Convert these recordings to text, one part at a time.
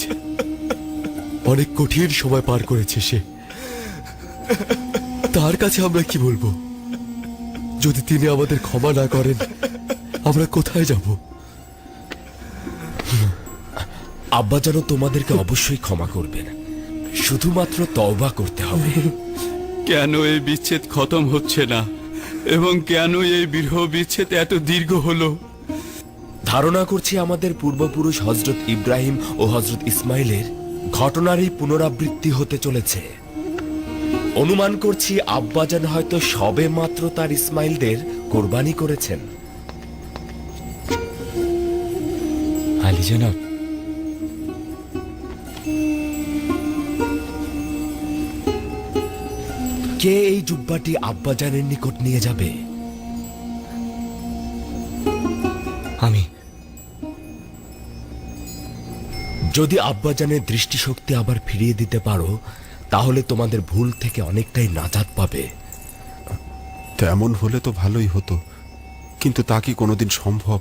করেছে, অনেক কঠিন সময় পার করেছে সে। তার কাছে আমরা কি বলবো? যদি তিনি আমাদের ক্ষমা না করেন, আমরা কোথায় যাব? আব্বা যেন তোমাদেরকে অবশ্যই ক্ষমা করবেন, শুধুমাত্র তওবা করতে হবে। কেন এই বিচ্ছেদ খতম হচ্ছে না এবং কেন এই বিরহ বিচ্ছেদ এত দীর্ঘ হলো? ধারণা করছি আমাদের পূর্বপুরুষ হযরত ইব্রাহিম ও হযরত ইসমাইলের ঘটনারই পুনরাবৃত্তি হতে চলেছে। অনুমান করছি আব্বাজান হয়তো সবে মাত্র তার ইসমাইলদের কোরবানি করেছেন। আলী জনাব, কে এই জুব্বাটি আব্বাজানের নিকট নিয়ে যাবে? আমি। যদি আব্বাজানের দৃষ্টিশক্তি আবার ফিরিয়ে দিতে পারো, তাহলে তোমাদের ভুল থেকে অনেকটাই নাজাত পাবে। তেমন হলে তো ভালোই হতো, কিন্তু তা কি কোনোদিন সম্ভব?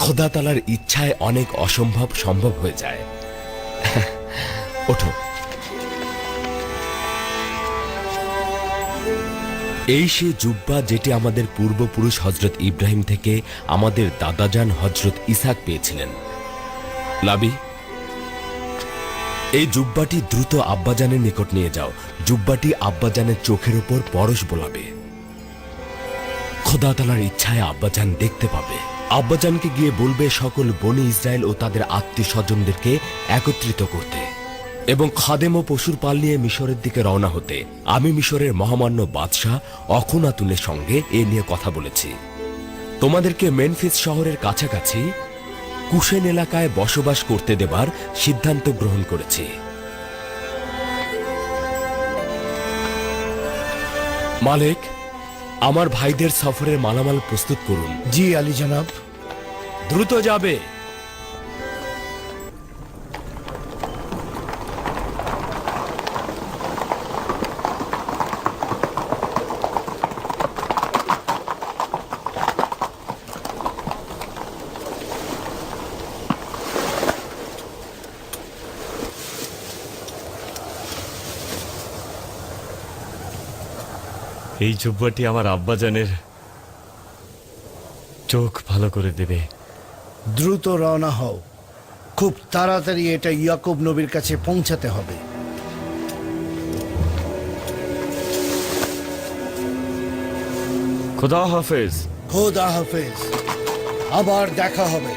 খোদা তাআলার ইচ্ছায় অনেক অসম্ভব সম্ভব হয়ে যায়। ওঠো। এই সে জুব্বা যেটি আমাদের পূর্বপুরুষ হযরত ইব্রাহিম থেকে আমাদের দাদাজান হযরত ইসহাক পেয়েছিলেন। লাবি, এই জুব্বাটি দ্রুত আব্বাজানের নিকট নিয়ে যাও। জুব্বাটি আব্বাজানের চোখের উপর পরশ বোলাবে। খোদা তাআলার ইচ্ছায় আব্বাজান দেখতে পাবে। আব্বাজানকে গিয়ে বলবে সকল বনি ইসরায়েল ও তাদের আত্মীয় স্বজনদেরকে একত্রিত করতে এবং খাদেম ও পশুর পাল নিয়ে মিশরের দিকে রওনা হতে। আমি মিশরের মহামান্য বাদশাহ অখুনাতুনের সঙ্গে এ নিয়ে কথা বলেছি। তোমাদেরকে মেনফিস শহরের কাছাকাছি কুশেন এলাকায় বসবাস করতে দেবার সিদ্ধান্ত গ্রহণ করেছি। মালিক, আমার ভাইদের সফরের মালামাল প্রস্তুত করুন। জি আলী জনাব। দ্রুত যাবে। এই জুব্বাটি আমার আব্বাজানের চোখ ভালো করে দেবে। দ্রুত রওনা হও, খুব তাড়াতাড়ি এটা ইয়াকুব নবীর কাছে পৌঁছাতে হবে। খোদা হাফেজ। খোদা হাফেজ, আবার দেখা হবে।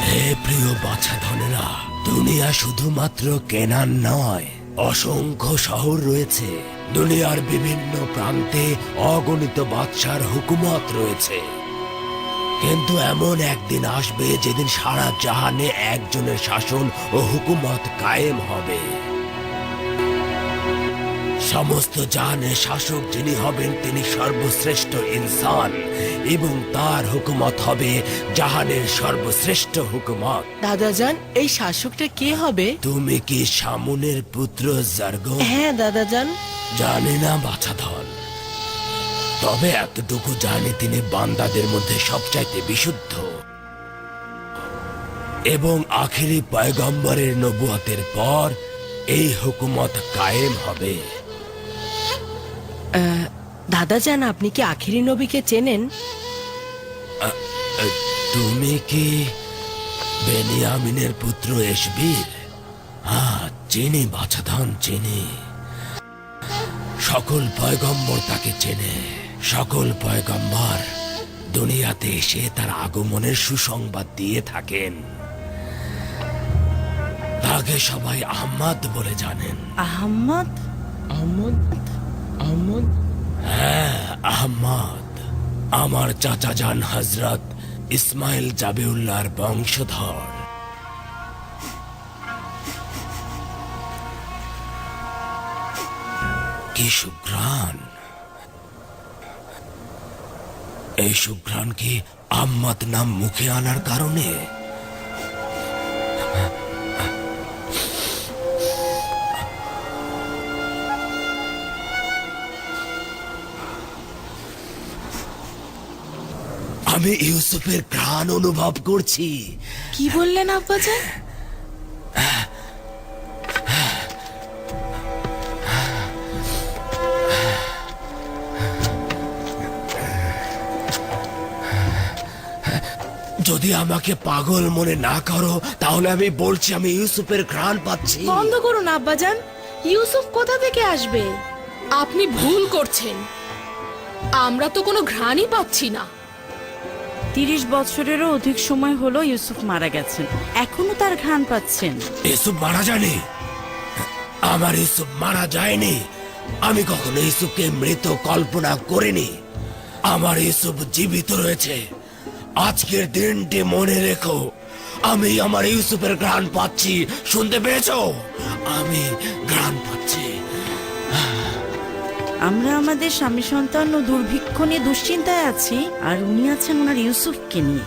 হে প্রিয় বাছাধনেরা, দুনিয়া শুধুমাত্র কেনান নয়, অসংখ্য শহর রয়েছে। দুনিয়ার বিভিন্ন প্রান্তে অগণিত বাদশার হুকুমত রয়েছে। কিন্তু এমন একদিন আসবে যেদিন সারা জাহানে একজনের শাসন ও হুকুমত কায়েম হবে। সমস্ত জাহানের শাসক যিনি হবেন তিনি সর্বশ্রেষ্ঠ ইনসান এবং তার হুকুমত হবে জাহানের সর্বশ্রেষ্ঠ হুকুমত। দাদাজান, এই শাসকটা কে হবে? তুমি কি শামুনের পুত্র জারগন? হ্যাঁ দাদাজান। জানি না বাছাধন, তবে এতটুকু জানি তিনি বান্দাদের মধ্যে সবচাইতে বিশুদ্ধ এবং আখেরি পয়গম্বরের নবুয়তের পর এই হুকুমত কায়েম হবে। দাদাজান, আপনি কি আখিরি নবীকে চেনেন? তুমি কি বেনিয়ামিনের পুত্র এশবির? হ্যাঁ, চিনি বাছাধন, চিনি। সকল পয়গম্বর তাকে চেনে। সকল পয়গম্বর দুনিয়াতে এসে তার আগমনের সুসংবাদ দিয়ে থাকেন। তাকে সবাই আহমদ বলে জানেন। আহম্মদ? আহমদ? আহমদ? হ্যাঁ, আহমদ। আমার চাচা জান হযরত ইসমাইল জাবিউল্লাহর বংশধর। কি সুঘ্রাণ! এই সুঘ্রাণ কি আহমদ নাম মুখে আনার কারণে? আমি ইউসুফের ঘ্রাণ অনুভব করছি। কি বললেন আব্বাজান? যদি আমাকে পাগল মনে না করো তাহলে আমি বলছি আমি ইউসুফের ঘ্রাণ পাচ্ছি। বন্ধ করুন আব্বাজান, ইউসুফ কোথা থেকে আসবে? আপনি ভুল করছেন, আমরা তো কোনো ঘ্রাণই পাচ্ছি না। 30 বছরেরও অধিক সময় হলো ইউসুফ মারা গেছেন, এখনো তার ঘ্রাণ পাচ্ছেন। ইউসুফ মারা যায়নি, আমার ইউসুফ মারা যায়নি। আমি কখনো ইউসুফকে মৃত কল্পনা করিনি। আমার ইউসুফ জীবিত রয়েছে। আজকের দিনটি মনে রেখো, আমি আমার ইউসুফের ঘ্রাণ পাচ্ছি। শুনতে পেয়েছো? আমি ঘ্রাণ পাচ্ছি। আমরা আমাদের স্বামী সন্তান ও দুর্ভিক্ষ নিয়ে দুশ্চিন্তায় আছি, আর উনি আছেন ওনার ইউসুফকে নিয়ে।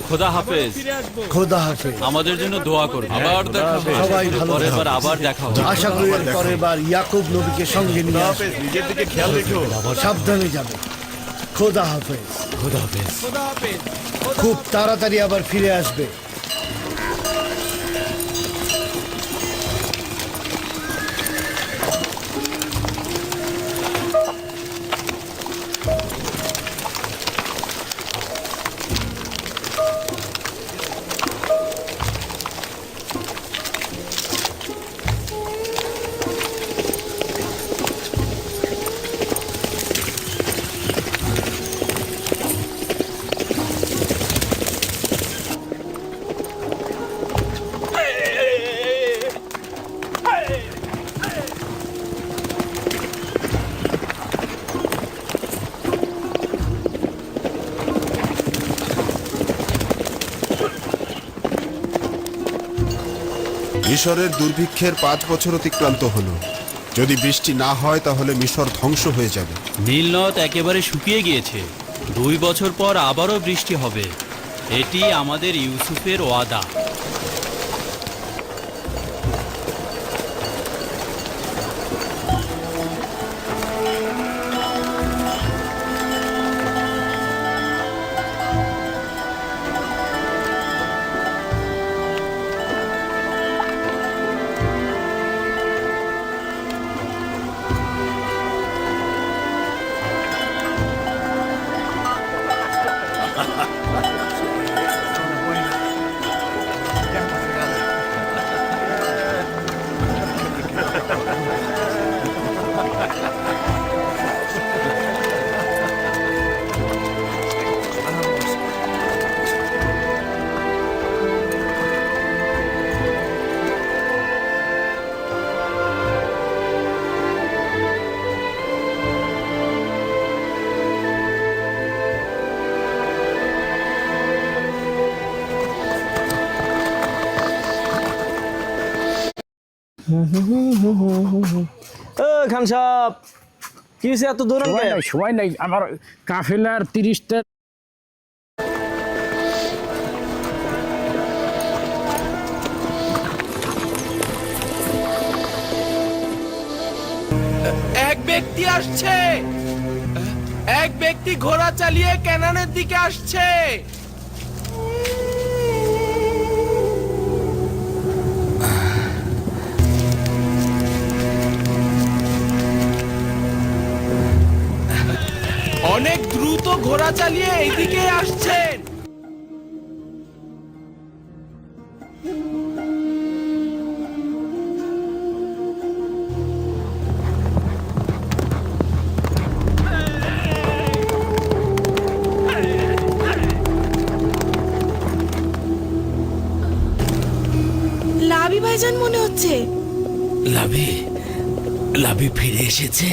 খোদা হাফেজ। খোদা হাফেজ। আমাদের জন্য দোয়া করবে। আবার দেখা হবে। সবাই ভালো পরের বার থাকবেন। আবার দেখা হবে। আশা করি এর পরের বার ইয়াকুব নবীকে সঙ্গে নিয়ে আসবে। নিজের দিকে খেয়াল রেখো। সাবধানে যাবে। খোদা হাফেজ। খোদা হাফেজ। খুব তাড়াতাড়ি আবার ফিরে আসবে। মিশরের দুর্ভিক্ষের 5 বছর অতিক্রান্ত হলো। যদি বৃষ্টি না হয় তাহলে মিশর ধ্বংস হয়ে যাবে। নীল নদ একেবারে শুকিয়ে গিয়েছে। 2 বছর পর আবারও বৃষ্টি হবে। এটি আমাদের ইউসুফের ওয়াদা। খান সাহেব, কি হয়েছে এত দূর? সময় নাই, আমার কাফেলার 30টা। এক ব্যক্তি আসছে, এক ব্যক্তি ঘোড়া চালিয়ে ক্যানানের দিকে আসছে। অনেক দ্রুত ঘোড়া চালিয়ে এইদিকে আসছেন। লাবি ভাইজান মনে হচ্ছে। লাভি, লাভি ফিরে এসেছে।